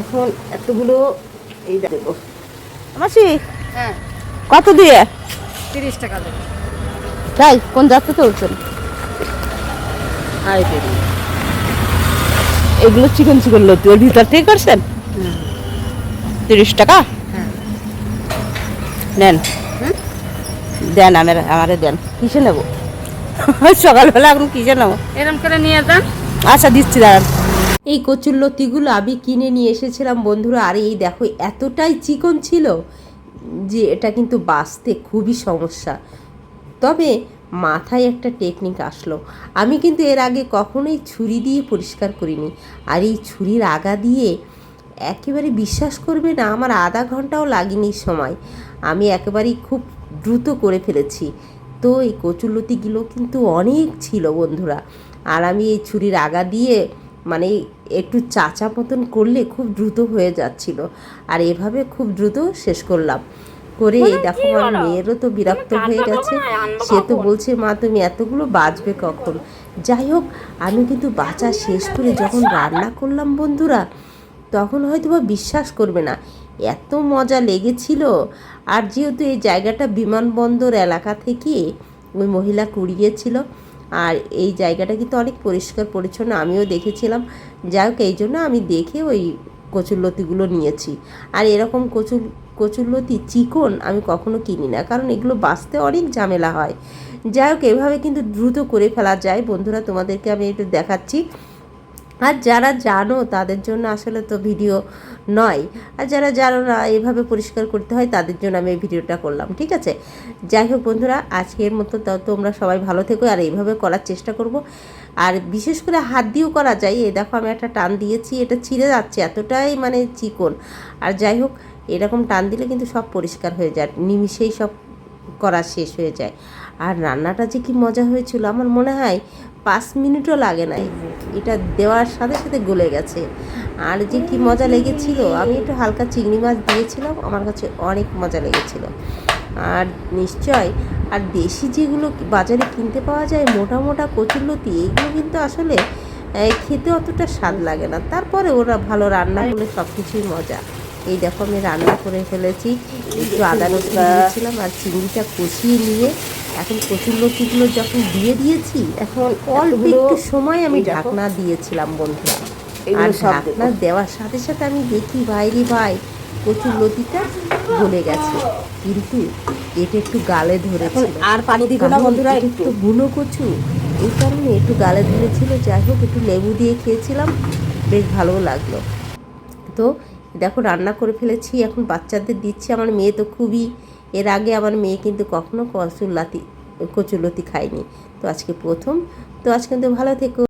এখন এতগুলো এই দেবো মাসি। হ্যাঁ, কত দিয়ে? 30 টাকা দেবো। তাই কোন যাত্রা চলছেন? এগুলো চিকন চিকন লতি, ওর ভিতর থেকে করছেন? 30 টাকা। হ্যাঁ, নেন দেন, আমারে দেন। কিসে নেবো? সকালবেলা এখন কিসে নেবো? এরকম করে নিয়ে যান। আচ্ছা দিচ্ছি, দাঁড়ান। এই কচুরলতিগুলো আমি কিনে নিয়ে এসেছিলাম বন্ধুরা। আর এই দেখো এতটাই চিকন ছিল যে এটা কিন্তু বাছতে খুবই সমস্যা। তবে মাথায় একটা টেকনিক আসলো। আমি কিন্তু এর আগে কখনোই ছুরি দিয়ে পরিষ্কার করিনি। আর এই ছুরির আগা দিয়ে একেবারে বিশ্বাস করবে না, আমার আধা ঘন্টাও লাগেনি সময়। আমি একেবারেই খুব দ্রুত করে ফেলেছি। তো এই কচুরলতিগুলো কিন্তু অনেক ছিল বন্ধুরা। আর আমি এই ছুরির আগা দিয়ে মানে একটু চাচা মতন করলে খুব দ্রুত হয়ে যাচ্ছিল। আর এভাবে খুব দ্রুত শেষ করলাম। করে এই দেখো আমার মেয়েরও তো বিরক্ত হয়ে গেছে। সে তো বলছে, মা তুমি এতগুলো বাজবে কখন? যাই হোক, আমি কিন্তু বাঁচা শেষ করে যখন রান্না করলাম বন্ধুরা, তখন হয়তো বা বিশ্বাস করবে না, এত মজা লেগেছিল। আর যেহেতু এই জায়গাটা বিমানবন্দর এলাকা থেকে ওই মহিলা কুড়িয়েছিল, আর এই জায়গাটা কিন্তু অনেক পরিষ্কার পরিচ্ছন্ন, আমিও দেখেছিলাম। যাই হোক, এই জন্য আমি দেখে ওই কচুরলতিগুলো নিয়েছি। আর এরকম কচুরলতি চিকন আমি কখনো কিনি না, কারণ এগুলো বাছতে অনেক ঝামেলা হয়। যাই হোক, এভাবে কিন্তু দ্রুত করে ফেলা যায় বন্ধুরা, তোমাদেরকে আমি একটু দেখাচ্ছি। আর যারা জানো তাদের জন্য আসলে তো ভিডিও নয়, আর যারা জানো না এভাবে পরিষ্কার করতে হয় তাদের জন্য আমি এই ভিডিওটা করলাম, ঠিক আছে? যাই হোক বন্ধুরা, আজকের মতো তোমরা সবাই ভালো থেকো। আর এইভাবে করার চেষ্টা করব। আর বিশেষ করে হাত দিয়েও করা যায়। এই দেখো আমি একটা টান দিয়েছি, এটা ছিঁড়ে যাচ্ছে, এতটাই মানে চিকন। আর যাই হোক, এরকম টান দিলে কিন্তু সব পরিষ্কার হয়ে যায়, নিমিষেই সব করা শেষ হয়ে যায়। আর রান্নাটা যে কি মজা হয়েছিল, আমার মনে হয় 5 মিনিটও লাগে নাই, এটা দেওয়ার সাথে সাথে গলে গেছে। আর যে কি মজা লেগেছিল, আমি একটু হালকা চিংড়ি মাছ দিয়েছিলাম, আমার কাছে অনেক মজা লেগেছিল। আর নিশ্চয়, আর দেশি যেগুলো বাজারে কিনতে পাওয়া যায় মোটা মোটা কচুরলতি, এগুলো কিন্তু আসলে খেতে অতটা স্বাদ লাগে না। তারপরে ওরা ভালো রান্না করলে সব কিছুই মজা। এই দেখো আমি রান্না করে ফেলেছি, একটু আদা রসুন দিয়েছিলাম আর চিংড়িটা কষিয়ে নিয়ে এখন কচুরলতিগুলো যখন দিয়ে দিয়েছি, এখন অল্প একটু সময় আমি ঢাকনা দিয়েছিলাম বন্ধুরা। আর ঢাকনা দেওয়ার সাথে সাথে আমি দেখি ভাইরে ভাই, কচুরলতিটা গলে গেছে, কিন্তু এটা একটু গালে ধরেছিল। আর পানি দিব না বন্ধুরা, একটু বুনো কচু, এই কারণে একটু গালে ধরেছিল। যাই হোক, একটু লেবু দিয়ে খেয়েছিলাম, বেশ ভালোও লাগলো। তো দেখো রান্না করে ফেলেছি, এখন বাচ্চাদের দিচ্ছি। আমার মেয়ে তো খুবই, এর আগে আমার মেয়ে কিন্তু কখনো কচুরলতি খায়নি, তো আজকে প্রথম। তো আজকে কিন্তু ভালো থেকো।